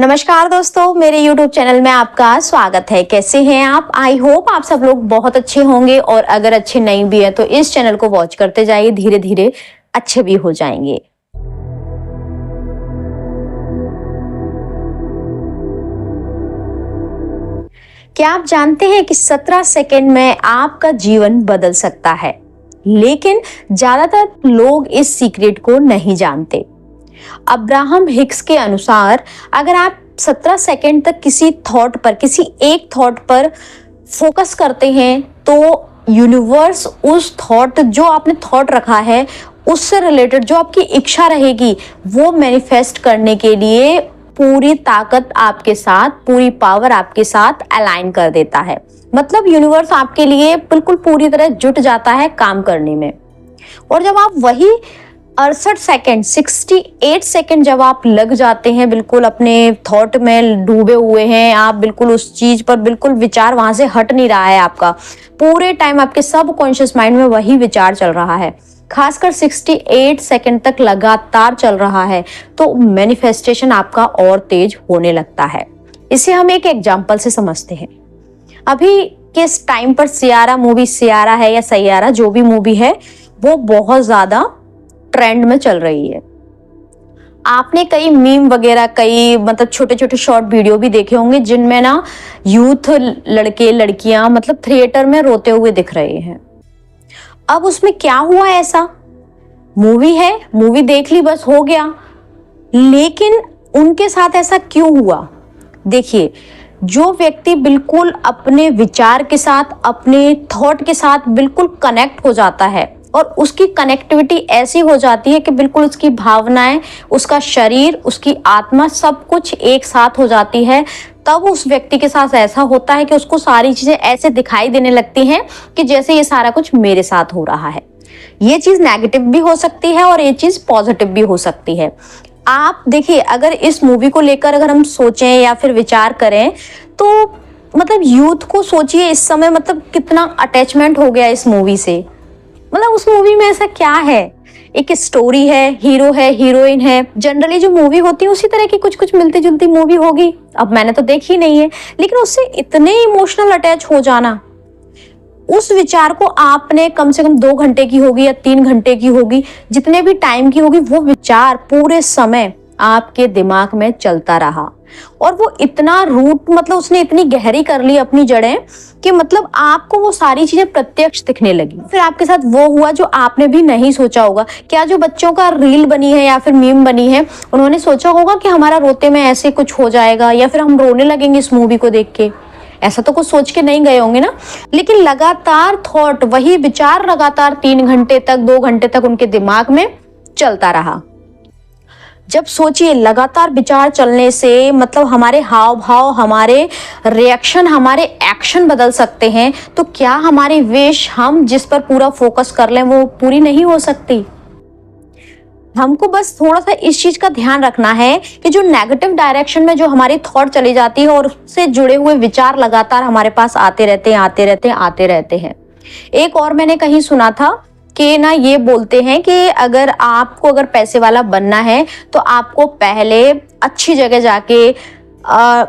नमस्कार दोस्तों, मेरे YouTube चैनल में आपका स्वागत है। कैसे हैं आप? आई होप आप सब लोग बहुत अच्छे होंगे और अगर अच्छे नहीं भी हैं तो इस चैनल को वॉच करते जाइए, धीरे धीरे अच्छे भी हो जाएंगे। क्या आप जानते हैं कि 17 सेकंड में आपका जीवन बदल सकता है, लेकिन ज्यादातर लोग इस सीक्रेट को नहीं जानते। अब्राहम हिक्स के अनुसार अगर आप 17 सेकंड तक किसी एक थॉट पर फोकस करते हैं तो यूनिवर्स उस थॉट जो आपने थॉट रखा है उससे रिलेटेड जो आपकी इच्छा रहेगी वो मैनिफेस्ट करने के लिए पूरी ताकत आपके साथ, पूरी पावर आपके साथ अलाइन कर देता है। मतलब यूनिवर्स आपके लिए बिल्कुल पूरी तरह जुट जाता है काम करने में। और जब आप वही 68 सेकंड जब आप लग जाते हैं, बिल्कुल अपने थॉट में डूबे हुए हैं, आप बिल्कुल उस चीज पर बिल्कुल विचार वहां से हट नहीं रहा है, आपका पूरे टाइम आपके सब कॉन्शियस माइंड में वही विचार चल रहा है, खासकर 68 सेकंड तक लगातार चल रहा है, तो मैनिफेस्टेशन आपका और तेज होने लगता है। इसे हम एक एग्जाम्पल से समझते हैं। अभी किस टाइम पर सियारा है या सैयारा, जो भी मूवी है वो बहुत ज्यादा ट्रेंड में चल रही है। आपने कई मीम वगैरह, कई मतलब छोटे छोटे शॉर्ट वीडियो भी देखे होंगे जिनमें ना यूथ लड़के लड़कियां मतलब थिएटर में रोते हुए दिख रहे हैं। अब उसमें क्या हुआ? ऐसा मूवी है, मूवी देख ली, बस हो गया। लेकिन उनके साथ ऐसा क्यों हुआ? देखिए, जो व्यक्ति बिल्कुल अपने विचार के साथ, अपने थॉट के साथ बिल्कुल कनेक्ट हो जाता है और उसकी कनेक्टिविटी ऐसी हो जाती है कि बिल्कुल उसकी भावनाएं, उसका शरीर, उसकी आत्मा सब कुछ एक साथ हो जाती है, तब उस व्यक्ति के साथ ऐसा होता है कि उसको सारी चीजें ऐसे दिखाई देने लगती हैं कि जैसे ये सारा कुछ मेरे साथ हो रहा है। ये चीज नेगेटिव भी हो सकती है और ये चीज पॉजिटिव भी हो सकती है। आप देखिए, अगर इस मूवी को लेकर अगर हम सोचें या फिर विचार करें तो मतलब यूथ को सोचिए इस समय मतलब कितना अटैचमेंट हो गया इस मूवी से। मतलब उस मूवी में ऐसा क्या है? एक स्टोरी है, हीरो है, हीरोइन है। जनरली जो मूवी होती है उसी तरह की कुछ कुछ मिलती जुलती मूवी होगी। अब मैंने तो देखी नहीं है, लेकिन उससे इतने इमोशनल अटैच हो जाना, उस विचार को आपने कम से कम 2 घंटे की होगी या 3 घंटे की होगी, जितने भी टाइम की होगी, वो विचार पूरे समय आपके दिमाग में चलता रहा और वो इतना रूट मतलब उसने इतनी गहरी कर ली अपनी जड़ें कि मतलब आपको वो सारी चीजें प्रत्यक्ष दिखने लगी। फिर आपके साथ वो हुआ जो आपने भी नहीं सोचा होगा। क्या जो बच्चों का रील बनी है या फिर मीम बनी है, उन्होंने सोचा होगा कि हमारा रोते में ऐसे कुछ हो जाएगा या फिर हम रोने लगेंगे इस मूवी को देख के? ऐसा तो कुछ सोच के नहीं गए होंगे ना। लेकिन लगातार थॉट, वही विचार लगातार 3 घंटे तक, 2 घंटे तक उनके दिमाग में चलता रहा। जब सोचिए लगातार विचार चलने से मतलब हमारे हाव भाव, हमारे रिएक्शन, हमारे एक्शन बदल सकते हैं, तो क्या हमारी विश, हम जिस पर पूरा फोकस कर लें, वो पूरी नहीं हो सकती? हमको बस थोड़ा सा इस चीज का ध्यान रखना है कि जो नेगेटिव डायरेक्शन में जो हमारी थॉट चली जाती है और उससे जुड़े हुए विचार लगातार हमारे पास आते रहते हैं। एक और मैंने कहीं सुना था कि ना ये बोलते हैं कि अगर पैसे वाला बनना है तो आपको पहले अच्छी जगह जाके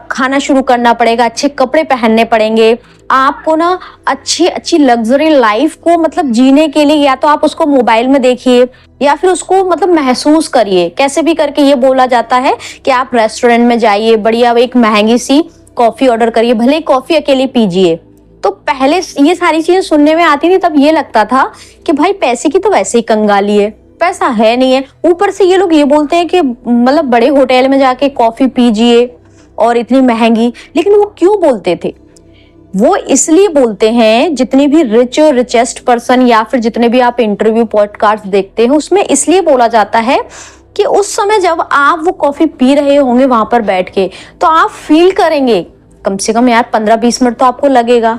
खाना शुरू करना पड़ेगा, अच्छे कपड़े पहनने पड़ेंगे, आपको ना अच्छी लग्जरी लाइफ को मतलब जीने के लिए या तो आप उसको मोबाइल में देखिए या फिर उसको मतलब महसूस करिए। कैसे भी करके ये बोला जाता है कि आप रेस्टोरेंट में जाइए, बढ़िया एक महंगी सी कॉफी ऑर्डर करिए, भले कॉफी अकेली पीजिए। तो पहले ये सारी चीजें सुनने में आती थी, तब ये लगता था कि भाई पैसे की तो वैसे ही कंगाली है, पैसा है नहीं है, ऊपर से ये लोग ये बोलते हैं कि मतलब बड़े होटल में जाके कॉफी पीजिए और इतनी महंगी। लेकिन वो क्यों बोलते थे? वो इसलिए बोलते हैं, जितने भी रिचेस्ट पर्सन या फिर जितने भी आप इंटरव्यू पॉडकास्ट देखते हैं उसमें इसलिए बोला जाता है कि उस समय जब आप वो कॉफी पी रहे होंगे वहां पर बैठ के, तो आप फील करेंगे कम से कम यार 15-20 मिनट तो आपको लगेगा,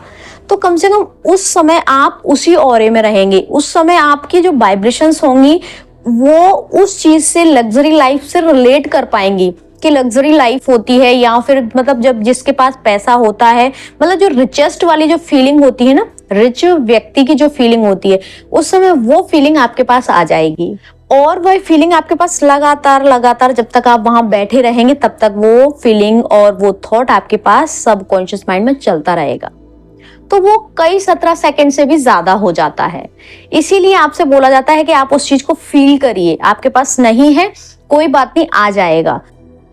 तो कम से कम उस समय आप उसी ऑरे में रहेंगे। उस समय आपकी जो वाइब्रेशंस होंगी वो उस चीज से, लग्जरी लाइफ से रिलेट कर पाएंगी कि लग्जरी लाइफ होती है, या फिर मतलब जब जिसके पास पैसा होता है, मतलब जो रिचेस्ट वाली जो फीलिंग होती है ना, रिच व्यक्ति की जो फीलिंग होती है, उस समय वो फीलिंग आपके पास आ जाएगी। और वह फीलिंग आपके पास लगातार लगातार जब तक आप वहां बैठे रहेंगे तब तक वो फीलिंग और वो थॉट आपके पास सबकॉन्शियस माइंड में चलता रहेगा। तो वो कई 17 सेकंड से भी ज्यादा हो जाता है। इसीलिए आपसे बोला जाता है कि आप उस चीज को फील करिए। आपके पास नहीं है, कोई बात नहीं, आ जाएगा।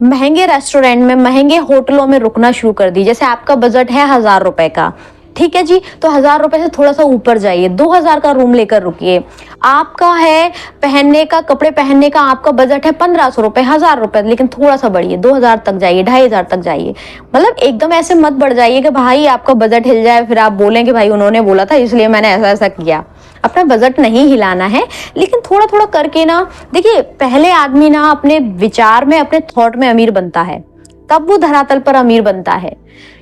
महंगे रेस्टोरेंट में, महंगे होटलों में रुकना शुरू कर दी। जैसे आपका बजट है 1000 रुपए का, ठीक है जी, तो 1000 रुपए से थोड़ा सा ऊपर जाइए, 2000 का रूम लेकर रुकिए। आपका है पहनने का, कपड़े पहनने का आपका बजट है 1500 रुपए, 1000 रुपए, लेकिन थोड़ा सा बढ़िए, 2000 तक जाइए, 2500 तक जाइए। मतलब एकदम ऐसे मत बढ़ जाइए कि भाई आपका बजट हिल जाए, फिर आप बोलें कि भाई उन्होंने बोला था इसलिए मैंने ऐसा ऐसा किया। अपना बजट नहीं हिलाना है, लेकिन थोड़ा थोड़ा करके ना, देखिए पहले आदमी ना अपने विचार में, अपने थॉट में अमीर बनता है, तब वो धरातल पर अमीर बनता है।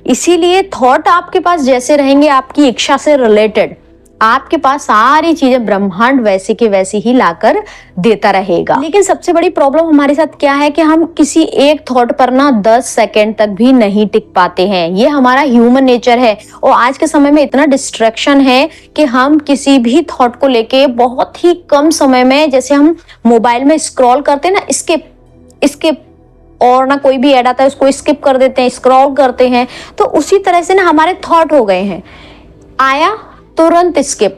इसीलिए थॉट आपके पास जैसे रहेंगे, आपकी इच्छा से रिलेटेड, आपके पास सारी चीजें ब्रह्मांड वैसे के वैसे ही लाकर देता रहेगा। लेकिन सबसे बड़ी प्रॉब्लम हमारे साथ क्या है कि हम किसी एक थॉट पर ना 10 सेकंड तक भी नहीं टिक पाते हैं। ये हमारा ह्यूमन नेचर है। और आज के समय में इतना डिस्ट्रैक्शन है कि हम किसी भी थॉट को लेके बहुत ही कम समय में, जैसे हम मोबाइल में स्क्रॉल करते हैं ना, स्किप और ना कोई भी ऐड आता है उसको स्किप कर देते हैं, स्क्रॉल करते हैं, तो उसी तरह से ना हमारे थॉट हो गए हैं। आया तुरंत स्किप,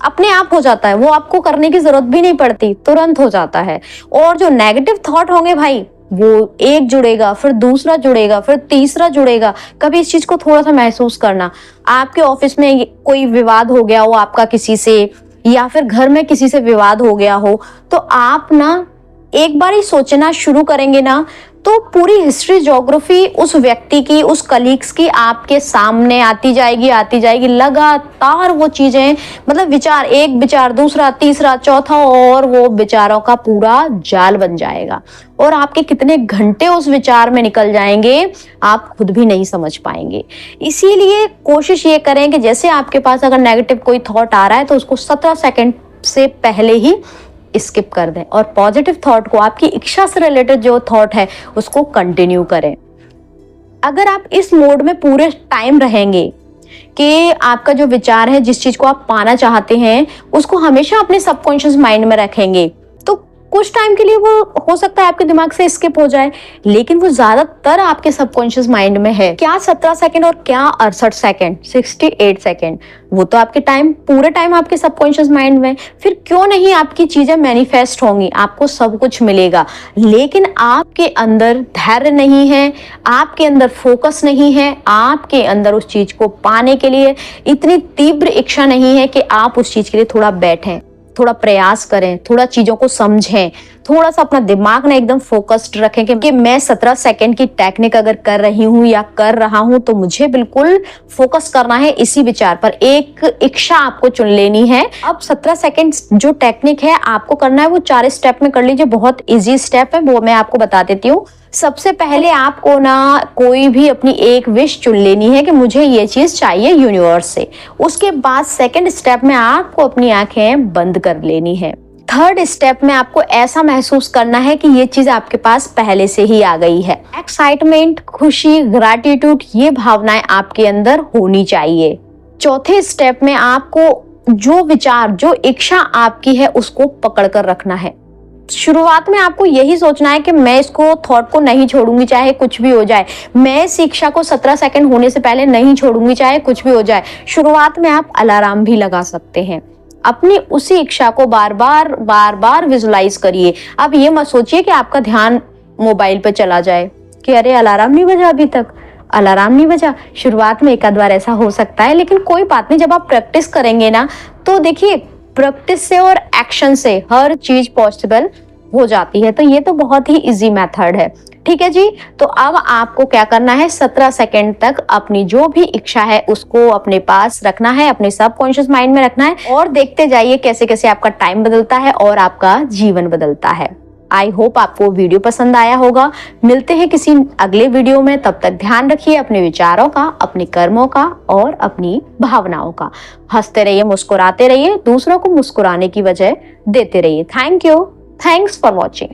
अपने आप हो जाता है, वो आपको करने की जरूरत भी नहीं पड़ती, तुरंत हो जाता है। और जो नेगेटिव थॉट होंगे भाई, वो एक जुड़ेगा, फिर दूसरा जुड़ेगा, फिर तीसरा जुड़ेगा। कभी इस चीज को थोड़ा सा महसूस करना, आपके ऑफिस में कोई विवाद हो गया हो आपका किसी से, या फिर घर में किसी से विवाद हो गया हो, तो आप ना एक बार ही सोचना शुरू करेंगे ना, तो पूरी हिस्ट्री, ज्योग्राफी उस व्यक्ति की, उस कलीग्स की आपके सामने आती जाएगी लगातार। वो चीजें, मतलब विचार, एक विचार, दूसरा, तीसरा, चौथा, और वो विचारों का पूरा जाल बन जाएगा। और आपके कितने घंटे उस विचार में निकल जाएंगे आप खुद भी नहीं समझ पाएंगे। इसीलिए कोशिश ये करें कि जैसे आपके पास अगर नेगेटिव कोई थॉट आ रहा है तो उसको 17 सेकंड से पहले ही स्किप कर दें, और पॉजिटिव थॉट को, आपकी इच्छा से रिलेटेड जो थॉट है उसको कंटिन्यू करें। अगर आप इस मोड में पूरे टाइम रहेंगे कि आपका जो विचार है, जिस चीज को आप पाना चाहते हैं, उसको हमेशा अपने सबकॉन्शियस माइंड में रखेंगे, तो कुछ टाइम के लिए वो हो सकता है आपके दिमाग से स्किप हो जाए, लेकिन वो ज्यादातर आपके सबकॉन्शियस माइंड में है। क्या 17 सेकंड और क्या 68 सेकंड, 68 सेकंड, वो तो आपके टाइम, पूरे टाइम आपके सबकॉन्शियस माइंड में। फिर क्यों नहीं आपकी चीजें मैनिफेस्ट होंगी, आपको सब कुछ मिलेगा, लेकिन आपके अंदर धैर्य नहीं है, आपके अंदर फोकस नहीं है, आपके अंदर उस चीज को पाने के लिए इतनी तीव्र इच्छा नहीं है कि आप उस चीज के लिए थोड़ा बैठें, थोड़ा प्रयास करें, थोड़ा चीजों को समझें, थोड़ा सा अपना दिमाग ना एकदम फोकस्ड रखें कि मैं 17 सेकंड की टेक्निक अगर कर रही हूं या कर रहा हूं तो मुझे बिल्कुल फोकस करना है इसी विचार पर। एक इच्छा आपको चुन लेनी है। अब 17 सेकंड जो टेक्निक है आपको करना है वो 4 स्टेप में कर लीजिए। बहुत इजी स्टेप है, वो मैं आपको बता देती हूँ। सबसे पहले आपको ना कोई भी अपनी एक विश चुन लेनी है कि मुझे ये चीज चाहिए यूनिवर्स से। उसके बाद सेकंड स्टेप में आपको अपनी आंखें बंद कर लेनी है। थर्ड स्टेप में आपको ऐसा महसूस करना है कि ये चीज आपके पास पहले से ही आ गई है। एक्साइटमेंट, खुशी, ग्रैटिट्यूड, ये भावनाएं आपके अंदर होनी चाहिए। चौथे स्टेप में आपको जो विचार, जो इच्छा आपकी है उसको पकड़ कर रखना है। शुरुआत में आपको यही सोचना है कि मैं इसको, थॉट को नहीं छोड़ूंगी चाहे कुछ भी हो जाए। मैं इस इच्छा को 17 सेकंड होने से पहले नहीं छोड़ूंगी चाहे कुछ भी हो जाए। शुरुआत में आप अलार्म भी लगा सकते हैं। अपनी उसी इच्छा को बार बार विजुलाइज करिए। अब ये मत सोचिए कि आपका ध्यान मोबाइल पे चला जाए कि अरे अलार्म नहीं बजा, अभी तक अलार्म नहीं बजा। शुरुआत में एक आध बार ऐसा हो सकता है, लेकिन कोई बात नहीं। जब आप प्रैक्टिस करेंगे ना, तो देखिए प्रैक्टिस से और एक्शन से हर चीज पॉसिबल हो जाती है। तो ये तो बहुत ही इजी मेथड है। ठीक है जी, तो अब आपको क्या करना है, 17 सेकंड तक अपनी जो भी इच्छा है उसको अपने पास रखना है, अपने सबकॉन्शियस माइंड में रखना है, और देखते जाइए कैसे कैसे आपका टाइम बदलता है और आपका जीवन बदलता है। आई होप आपको वीडियो पसंद आया होगा। मिलते हैं किसी अगले वीडियो में, तब तक ध्यान रखिए अपने विचारों का, अपने कर्मों का और अपनी भावनाओं का। हंसते रहिए, मुस्कुराते रहिए, दूसरों को मुस्कुराने की वजह देते रहिए। Thank you, thanks for watching.